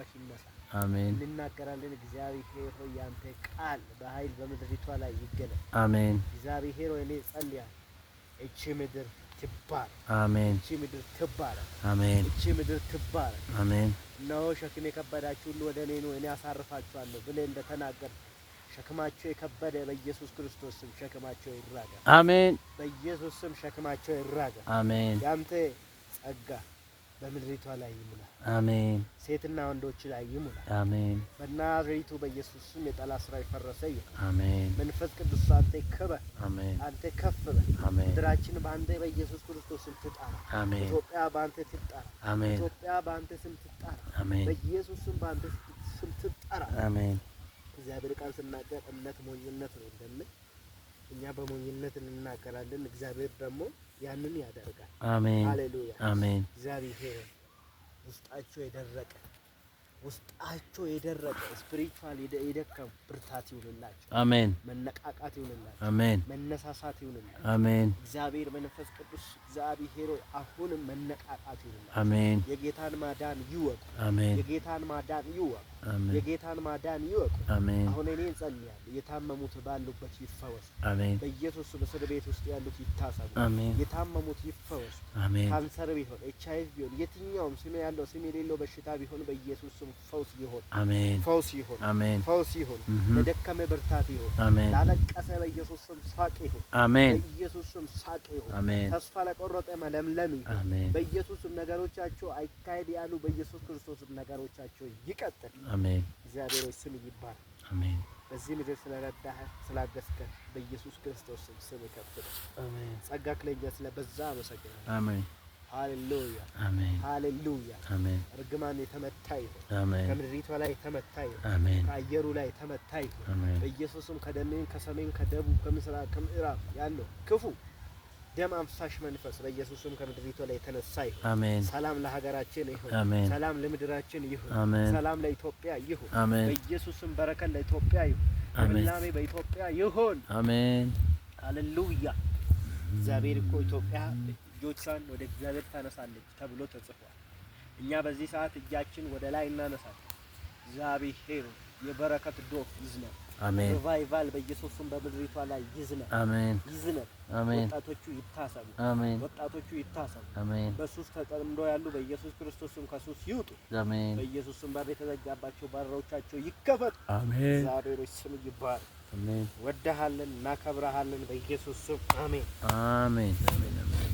አዋሽ ይነሳ። አሜን። እንናገራለን እግዚአብሔር ሆይ ያንተ ቃል በኃይል በምድሪቷ ላይ ይገለጥ። አሜን። እግዚአብሔር ሆይ እኔ ጸልያለሁ እቺ ምድር ትባረክ። አሜን። እቺ ምድር ትባረክ። አሜን። እቺ ምድር ትባረክ። አሜን። እነሆ ሸክም የከበዳችሁ ሁሉ ወደ እኔ ኑ እኔ አሳርፋችኋለሁ ብለህ እንደተናገር ሸክማቸው የከበደ በኢየሱስ ክርስቶስ ስም ሸክማቸው ይራጋ። አሜን። በኢየሱስ ስም ሸክማቸው ይራጋ። አሜን። ያንተ ጸጋ በምድሪቷ ላይ ይሙላ። አሜን። ሴትና ወንዶች ላይ ይሙላ። አሜን። በናዝሬቱ በኢየሱስ ስም የጠላት ስራ ይፈረሰ ይሁን። አሜን። መንፈስ ቅዱስ አንተ ክበር። አሜን። አንተ ከፍ በል። አሜን። ምድራችን በአንተ በኢየሱስ ክርስቶስ ስም ትጣራ። አሜን። ኢትዮጵያ በአንተ ትጣራ። አሜን። ኢትዮጵያ በአንተ ስም ትጣራ። አሜን። በኢየሱስ ስም በአንተ ስም ትጣራ። አሜን። እግዚአብሔር ቃል ስናገር እምነት ሞኝነት ነው እንደምን እኛ በሞኝነት እንናገራለን፣ እግዚአብሔር ደግሞ ያንን ያደርጋል። አሜን። ሃሌሉያ። አሜን። እግዚአብሔር ውስጣቸው የደረቀ ስፒሪቹዋል የደከሙ ብርታት ይሁንላቸው። አሜን። መነቃቃት ይሁንላቸው። አሜን። መነሳሳት ይሁንላቸው። አሜን። እግዚአብሔር መንፈስ ቅዱስ እግዚአብሔር አሁንም መነቃቃት ይሁንላቸው። አሜን። የጌታን ማዳን ይወቁ። አሜን። የጌታን ማዳን ይወቁ። አሜን። የጌታን ማዳን ይወቁ። አሜን። አሁን እኔ እንጸልያለሁ የታመሙት ባሉበት ይፈወሱ። አሜን። በኢየሱስ እስር ቤት ውስጥ ያሉት ይታሰቡ። አሜን። የታመሙት ይፈወሱ። አሜን። ካንሰር ቢሆን HIV ቢሆን የትኛውም ስም ያለው ስም የሌለው በሽታ ቢሆን በኢየሱስ ስም ፈውስ ይሁን። አሜን። ፈውስ ይሁን። አሜን። ፈውስ ይሁን። ለደከመ ብርታት ይሁን። አሜን። ላለቀሰ በኢየሱስ ስም ሳቅ ይሁን። አሜን። በኢየሱስ ስም ሳቅ ይሁን። አሜን። ተስፋ ለቆረጠ መለምለም ይሁን። አሜን። በኢየሱስ ስም ነገሮቻቸው አይካሄድ ያሉ በኢየሱስ ክርስቶስ ነገሮቻቸው ይቀጥል። አሜን። እግዚአብሔር ስም ይባረክ። አሜን። በዚህ ምድር ስለረዳህ ስላገዝከን በኢየሱስ ክርስቶስ ስም ይከብር። አሜን። ጸጋህ ለእኛ ስለበዛ አመሰግናለሁ። አሜን። ሃሌሉያ። አሜን። ሃሌሉያ። አሜን። እርግማን የተመታ ይሁን። አሜን። ከምድሪቷ ላይ የተመታ ይሁን። አሜን። ከአየሩ ላይ የተመታ ይሁን። አሜን። በኢየሱስም ከደሜን ከሰሜን ከደቡብ ከምስራቅ ከምዕራብ ያለው ክፉ ደም አፍሳሽ መንፈስ በኢየሱስም ከምድሪቷ ላይ የተነሳ ይሁን። አሜን። ሰላም ለሀገራችን ይሁን። አሜን። ሰላም ለምድራችን ይሁን። አሜን። ሰላም ለኢትዮጵያ ይሁን። አሜን። በኢየሱስም በረከት ለኢትዮጵያ ይሁን። አሜን። ሰላም በኢትዮጵያ ይሁን። አሜን። ሃሌሉያ። እግዚአብሔር እኮ ኢትዮጵያ እጆቿን ወደ እግዚአብሔር ታነሳለች ተብሎ ተጽፏል። እኛ በዚህ ሰዓት እጃችን ወደ ላይ እናነሳለን። እግዚአብሔር የበረከት ዶፍ ይዝነብ። አሜን። ሪቫይቫል በኢየሱስም በምድሪቷ ላይ ይዝነብ። አሜን። ይዝነብ። አሜን። ወጣቶቹ ይታሰቡ። አሜን። ወጣቶቹ ይታሰቡ። አሜን። በሱስ ተጠምዶ ያሉ በኢየሱስ ክርስቶስም ከሱስ ይውጡ። አሜን። በኢየሱስም በር የተዘጋባቸው በሮቻቸው ይከፈቱ። አሜን። እግዚአብሔር ስም ይባረክ። አሜን። ወደሃለን እናከብረሃለን በኢየሱስ ስም አሜን። አሜን። አሜን።